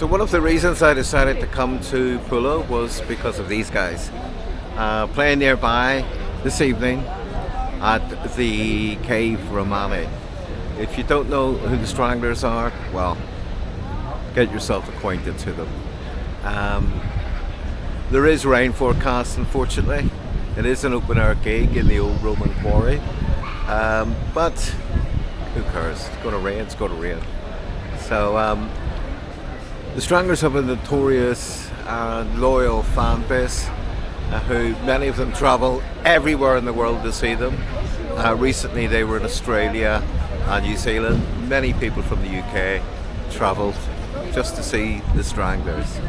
So one of the reasons I decided to come to Pula was because of these guys. Playing nearby this evening at the Cave Romani. If you don't know who the Stranglers are, well, get yourself acquainted to them. There is rain forecast, unfortunately. It is an open air gig in the old Roman quarry. But who cares? It's going to rain, it's going to rain. So the Stranglers have a notorious and loyal fan base, who many of them travel everywhere in the world to see them. Recently they were in Australia and New Zealand. Many people from the UK travelled just to see the Stranglers.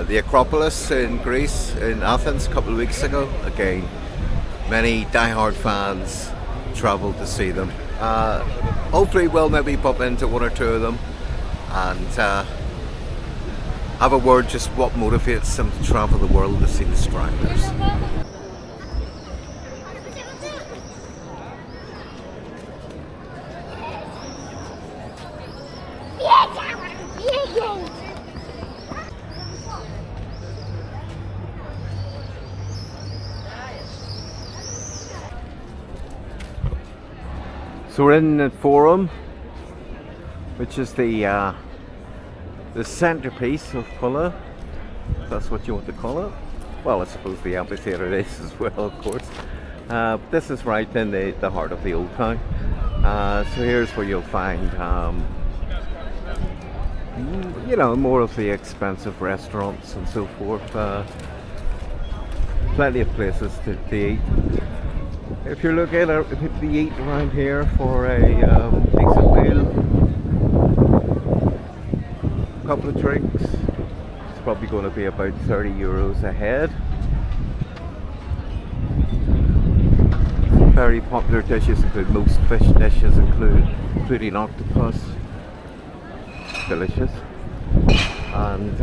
The Acropolis in Greece, in Athens, a couple of weeks ago, again, many die-hard fans travelled to see them. Hopefully we'll maybe bump into one or two of them and have a word just what motivates them to travel the world to see the Stranglers. So we're in the Forum, which is the centerpiece of Pula, if that's what you want to call it. Well, I suppose the amphitheatre is as well, of course. This is right in the heart of the old town. So here's where you'll find, more of the expensive restaurants and so forth. Plenty of places to eat. If you're looking at the eat around here for a decent meal, a couple of drinks, it's probably going to be about 30 euros a head. Very popular dishes include most fish dishes, including octopus, delicious, and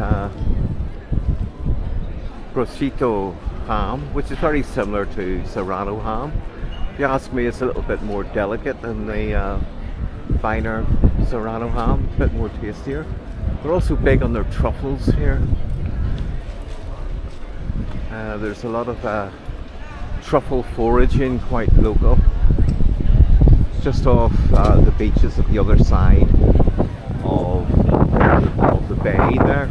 prosciutto ham, which is very similar to Serrano ham. If you ask me, it's a little bit more delicate than the finer Serrano ham, a bit more tastier. They're also big on their truffles here. There's a lot of truffle foraging, quite local, just off the beaches at the other side of the bay there.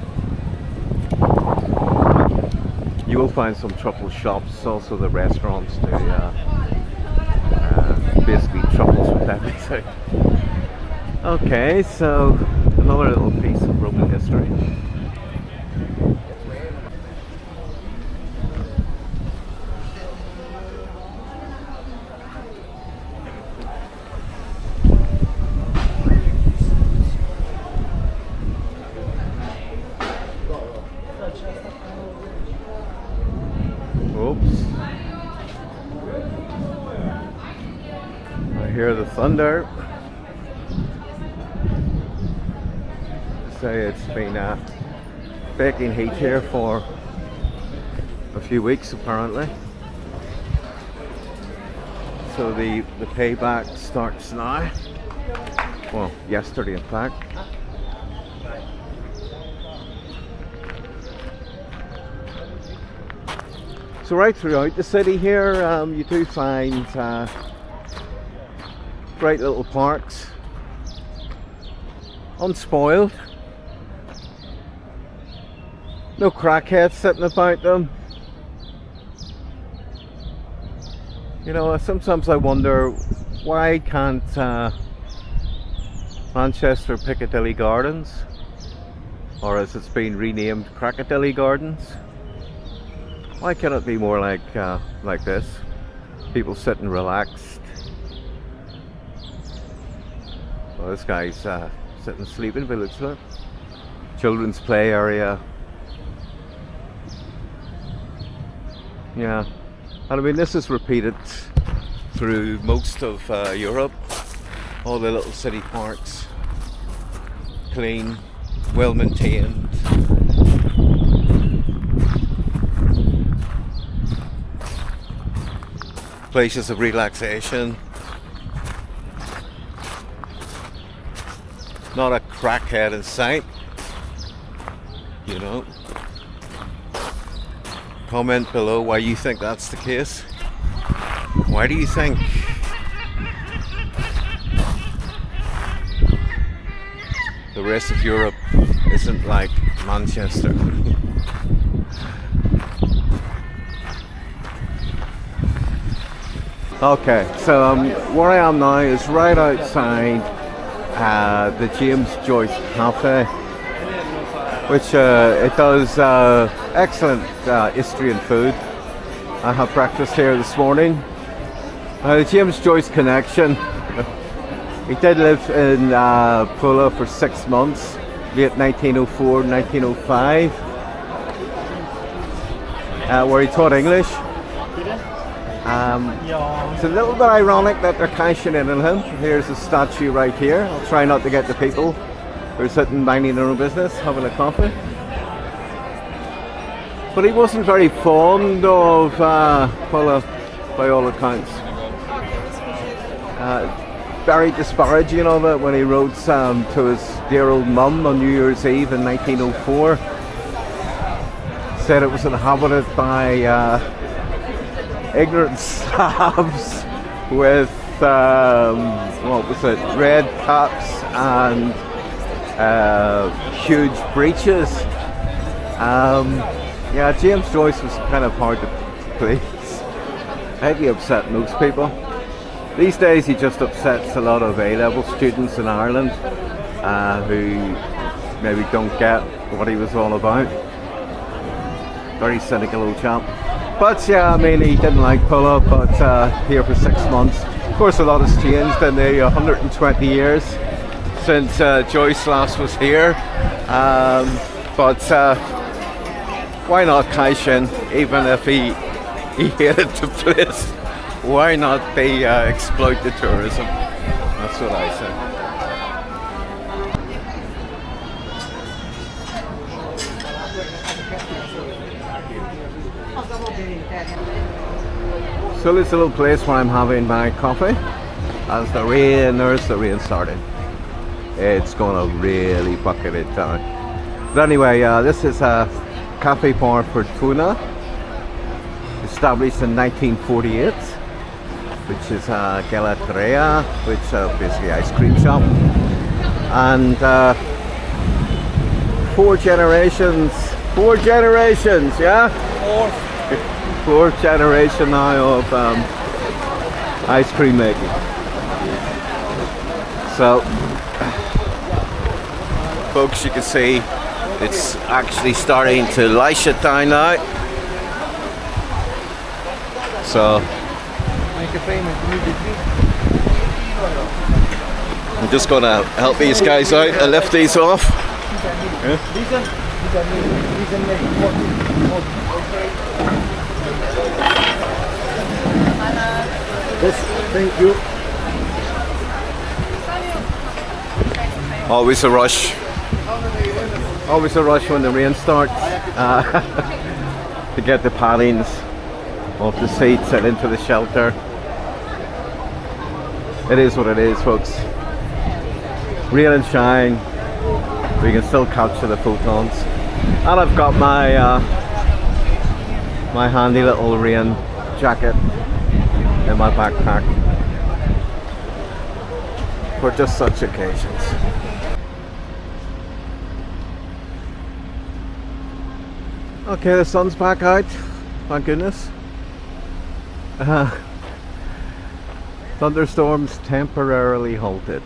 You will find some truffle shops, also the restaurants do basically truffles with everything. Okay, so another little piece of Roman history. Oops. I hear the thunder. Say it's been baking heat here for a few weeks apparently. So the payback starts now. Well, yesterday in fact. So right throughout the city here, you do find great little parks, unspoiled, no crackheads sitting about them. You know, sometimes I wonder why can't Manchester Piccadilly Gardens, or as it's been renamed, Crackadilly Gardens, why can't it be more like this? People sitting relaxed. Well, this guy's sitting sleeping, but it looks like children's play area. Yeah, and I mean this is repeated through most of Europe. All the little city parks, clean, well maintained. Places of relaxation. Not a crackhead in sight. you know. Comment below why you think that's the case. Why do you think the rest of Europe isn't like Manchester? Okay, so where I am now is right outside the James Joyce Cafe, which it does excellent history and food. I had breakfast here this morning. The James Joyce connection. He did live in Pula for 6 months, late 1904, 1905, where he taught English. It's a little bit ironic that they're cashing in on him. Here's a statue right here. I'll try not to get the people who are sitting minding their own business, having a coffee. But he wasn't very fond of Pula, by all accounts. Very disparaging of it when he wrote to his dear old mum on New Year's Eve in 1904. Said it was inhabited by ignorant Slavs with what was it, red caps and huge breeches. Yeah, James Joyce was kind of hard to please. I think he upset most people. These days he just upsets a lot of A-level students in Ireland who maybe don't get what he was all about. Very cynical old chap. But yeah, I mean, he didn't like Pula, but here for 6 months. Of course, a lot has changed in the 120 years since Joyce last was here. But why not cash in, even if he hated the place? Why not they exploit the tourism? That's what I say. So this little place where I'm having my coffee, as there's the rain starting. It's gonna really bucket it down. But anyway, this is a Cafe Bar Fortuna, established in 1948, which is a gelateria, which is basically ice cream shop. And 4 generations, yeah? Fourth generation now of ice cream making. So, folks, you can see it's actually starting to light it down now. So, I'm just gonna help these guys out and lift these off. Yeah. Yes, thank you. Always a rush. Always a rush when the rain starts to get the paddings off the seats and into the shelter. It is what it is, folks. Rain and shine, we can still capture the photons. And I've got my my handy little rain jacket in my backpack for just such occasions. Okay, the sun's back out, thank goodness. Thunderstorms temporarily halted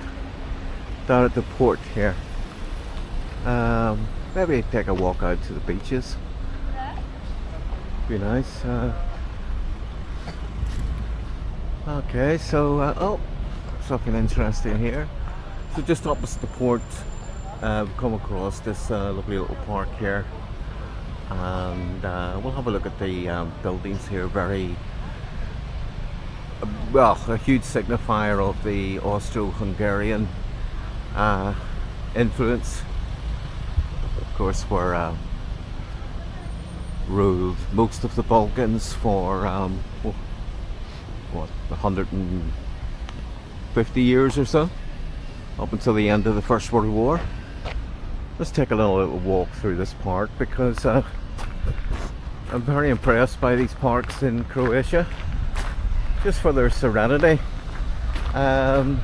down at the port here. Maybe take a walk out to the beaches. Be nice. Okay, so oh, something interesting here. So just opposite the port, we've come across this lovely little park here, and we'll have a look at the buildings here. Very well, a huge signifier of the Austro-Hungarian influence. Of course, we're ruled most of the Balkans for what, 150 years or so, up until the end of the First World War. let's take a little walk through this park, because I'm very impressed by these parks in Croatia, just for their serenity. To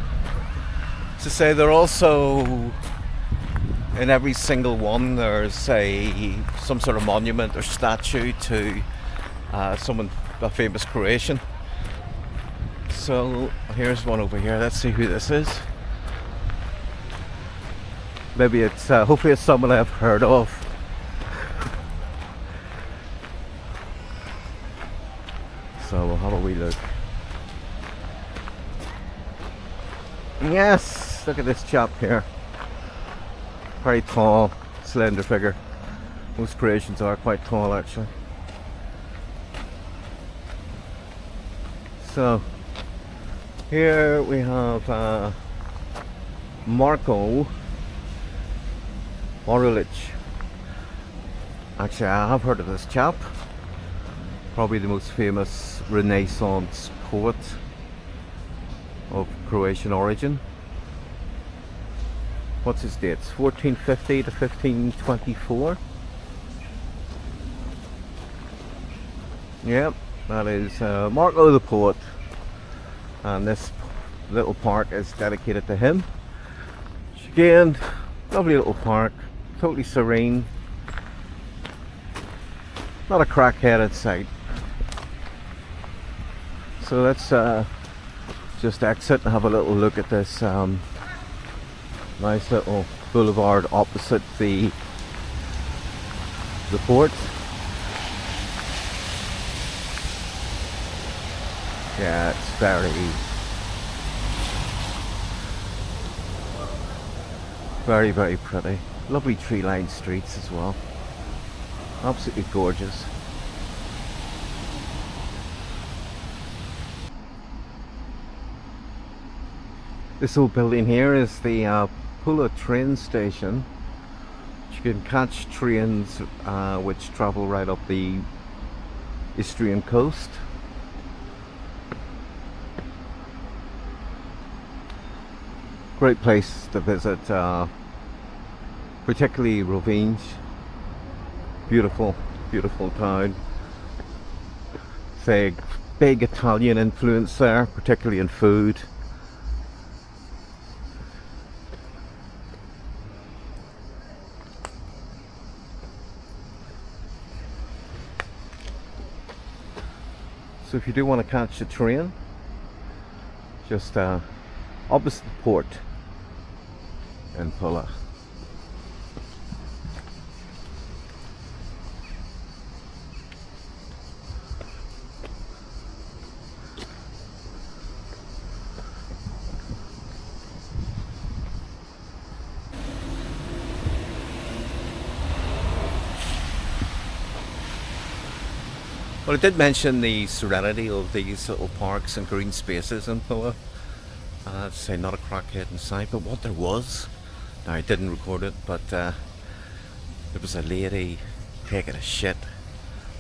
say, they're also, in every single one there's some sort of monument or statue to a famous Croatian. So here's one over here. Let's see who this is. Maybe it's hopefully it's someone I've heard of. So we'll have a wee look. Yes, look at this chap here. Very tall, slender figure. Most Croatians are quite tall, actually. So here we have Marko Orlic. Actually, I have heard of this chap. Probably the most famous Renaissance poet of Croatian origin. What's his dates? 1450 to 1524. Yep, that is Marko the poet. And this little park is dedicated to him. Again, lovely little park, totally serene. Not a crackhead in sight. So let's just exit and have a little look at this nice little boulevard opposite the port. Yeah, it's very, very pretty. Lovely tree-lined streets as well. Absolutely gorgeous. This old building here is the Pula train station. You can catch trains which travel right up the Istrian coast. Great place to visit, particularly Rovinj. Beautiful, beautiful town. Say, big Italian influence there, particularly in food. So if you do want to catch a train, just opposite the port in Pula. Well, I did mention the serenity of these little parks and green spaces in Pula. I'd say not a crackhead in sight, but what there was, now I didn't record it, but there was a lady taking a shit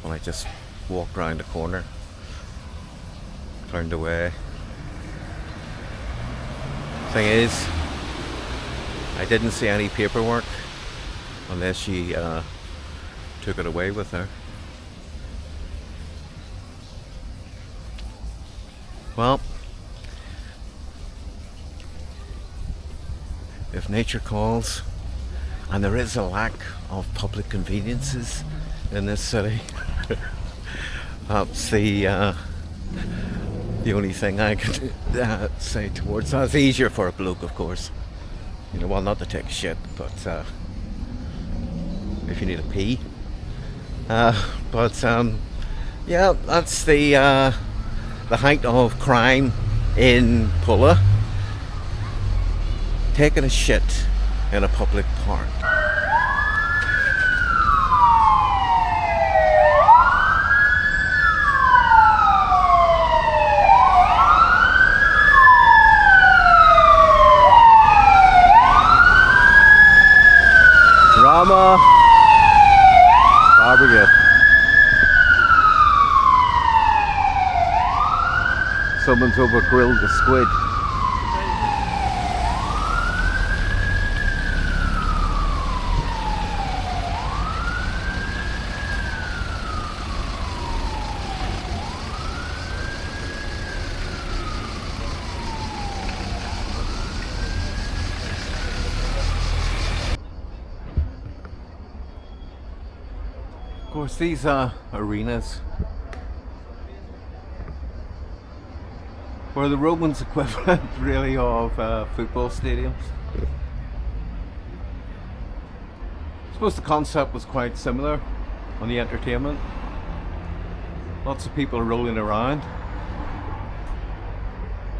when I just walked round the corner, turned away. Thing is, I didn't see any paperwork unless she took it away with her. Well, if nature calls, and there is a lack of public conveniences in this city, that's the only thing I could say towards that. It's easier for a bloke, of course. You know, well, not to take a shit, but if you need a pee. Yeah, that's the height of crime in Pula. Taking a shit in a public park. Drama. Fabricate. Someone's over grilled the squid. Of course, these arenas were the Romans' equivalent, really, of football stadiums. I suppose the concept was quite similar on the entertainment. Lots of people rolling around.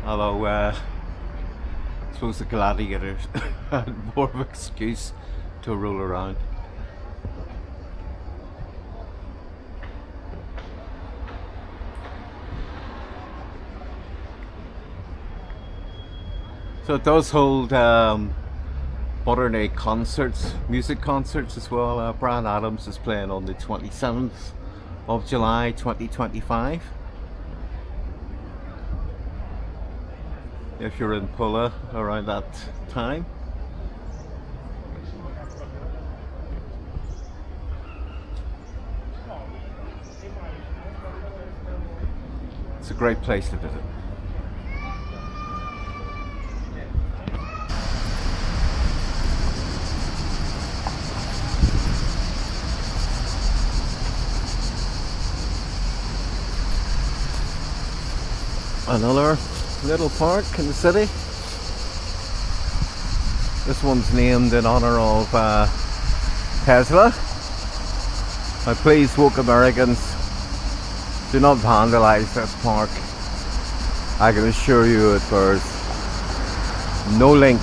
Although, I suppose the gladiators had more of an excuse to roll around. So it does hold modern day concerts, music concerts as well. Brian Adams is playing on the 27th of July 2025. If you're in Pula around that time. It's a great place to visit. Another little park in the city. This one's named in honor of Tesla. Now please, woke Americans, do not vandalize this park. I can assure you it bears no link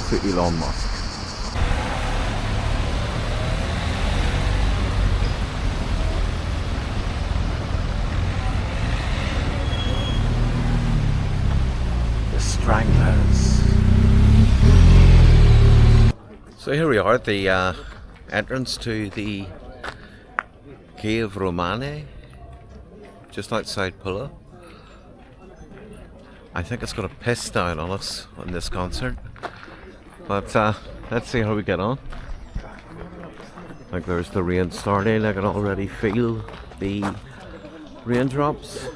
to Elon Musk. Stranglers. So here we are at the entrance to the Cave Romane, just outside Pula. I think it's going to piss down on us on this concert, but let's see how we get on. Like, there's the rain starting. I can already feel the raindrops.